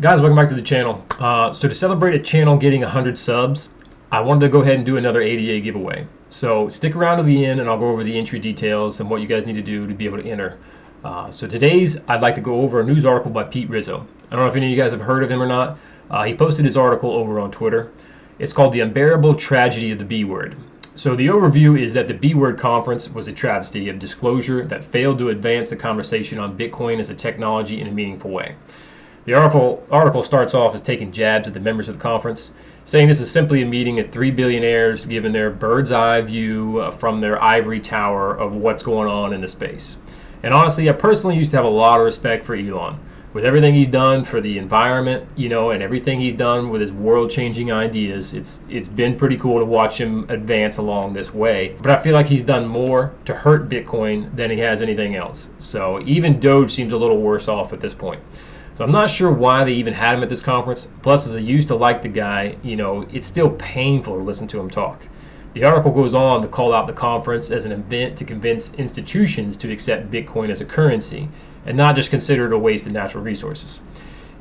Guys, welcome back to the channel. So to celebrate a channel getting 100 subs, I wanted to go ahead and do another ADA giveaway. So stick around to the end and I'll go over the entry details and what you guys need to do to be able to enter. So today's, I'd like to go over a news article by Pete Rizzo. I don't know if any of you guys have heard of him or not. He posted his article over on Twitter. It's called The Unbearable Tragedy of the B Word. So the overview is that the B Word conference was a travesty of disclosure that failed to advance the conversation on Bitcoin as a technology in a meaningful way. The article starts off as taking jabs at the members of the conference, saying this is simply a meeting of three billionaires giving their bird's eye view from their ivory tower of what's going on in the space. And honestly, I personally used to have a lot of respect for Elon. With everything he's done for the environment, and everything he's done with his world-changing ideas, it's been pretty cool to watch him advance along this way. But I feel like he's done more to hurt Bitcoin than he has anything else. So even Doge seems a little worse off at this point. So I'm not sure why they even had him at this conference. Plus, as I used to like the guy, it's still painful to listen to him talk. The article goes on to call out the conference as an event to convince institutions to accept Bitcoin as a currency and not just consider it a waste of natural resources.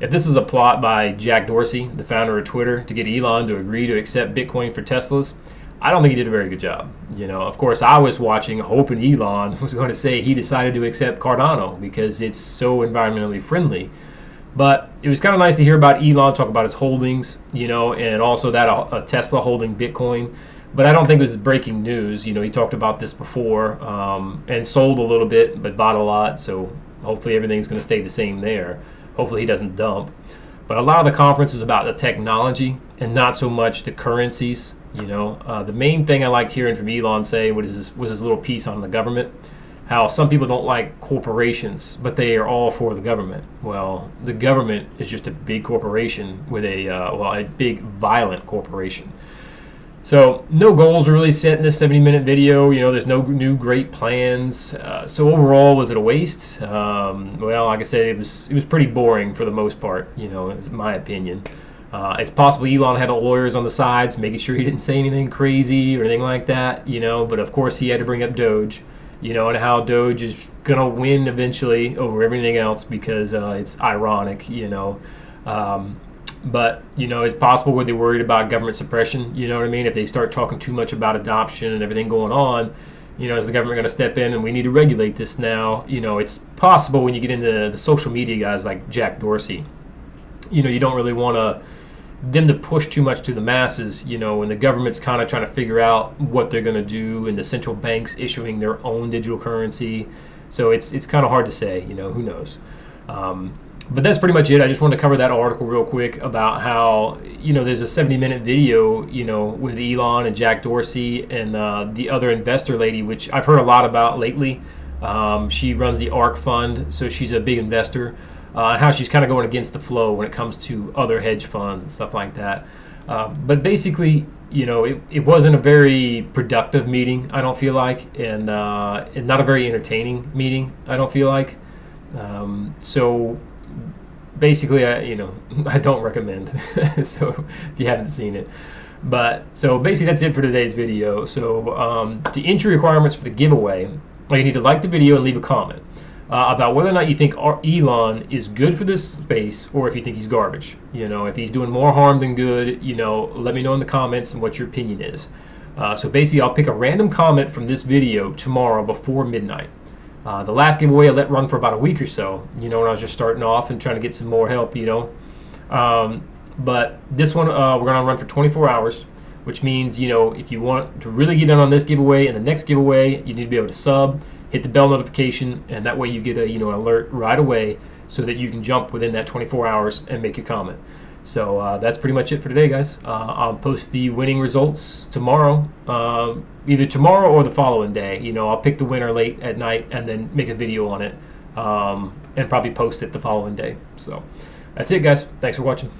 If this is a plot by Jack Dorsey, the founder of Twitter, to get Elon to agree to accept Bitcoin for Teslas, I don't think he did a very good job. Of course, I was watching hoping Elon was going to say he decided to accept Cardano because it's so environmentally friendly. But it was kind of nice to hear about Elon talk about his holdings, and also that a Tesla holding Bitcoin. But I don't think it was breaking news. He talked about this before and sold a little bit, but bought a lot. So hopefully everything's going to stay the same there. Hopefully he doesn't dump. But a lot of the conference was about the technology and not so much the currencies. The main thing I liked hearing from Elon say was his little piece on the government. How some people don't like corporations, but they are all for the government. Well, the government is just a big corporation with a big violent corporation. So no goals are really set in this 70-minute video. There's no new great plans. So overall, was it a waste? Well, like I said, it was pretty boring for the most part. Is my opinion. It's possible Elon had lawyers on the sides, making sure he didn't say anything crazy or anything like that. But of course he had to bring up Doge. And how Doge is going to win eventually over everything else because it's ironic, But, it's possible where they're worried about government suppression, If they start talking too much about adoption and everything going on, is the government going to step in and we need to regulate this now? It's possible when you get into the social media guys like Jack Dorsey, you don't really want them to push too much to the masses, when the government's kind of trying to figure out what they're going to do and the central banks issuing their own digital currency. So it's kind of hard to say, who knows. But that's pretty much it. I just wanted to cover that article real quick about how, there's a 70-minute video, with Elon and Jack Dorsey and the other investor lady, which I've heard a lot about lately. She runs the ARK fund, so she's a big investor. How she's kind of going against the flow when it comes to other hedge funds and stuff like that. But basically, it wasn't a very productive meeting, I don't feel like, and not a very entertaining meeting, I don't feel like. So basically, I don't recommend. So if you haven't seen it. But so basically that's it for today's video. So the entry requirements for the giveaway, you need to like the video and leave a comment about whether or not you think Elon is good for this space or if you think he's garbage. If he's doing more harm than good, let me know in the comments and what your opinion is. So basically, I'll pick a random comment from this video tomorrow before midnight. The last giveaway I let run for about a week or so, when I was just starting off and trying to get some more help, But this one, we're going to run for 24 hours, which means, if you want to really get in on this giveaway and the next giveaway, you need to be able to sub, hit the bell notification, and that way you get a alert right away so that you can jump within that 24 hours and make your comment. So that's pretty much it for today, guys. I'll post the winning results tomorrow, either tomorrow or the following day. I'll pick the winner late at night and then make a video on it and probably post it the following day. So that's it, guys. Thanks for watching.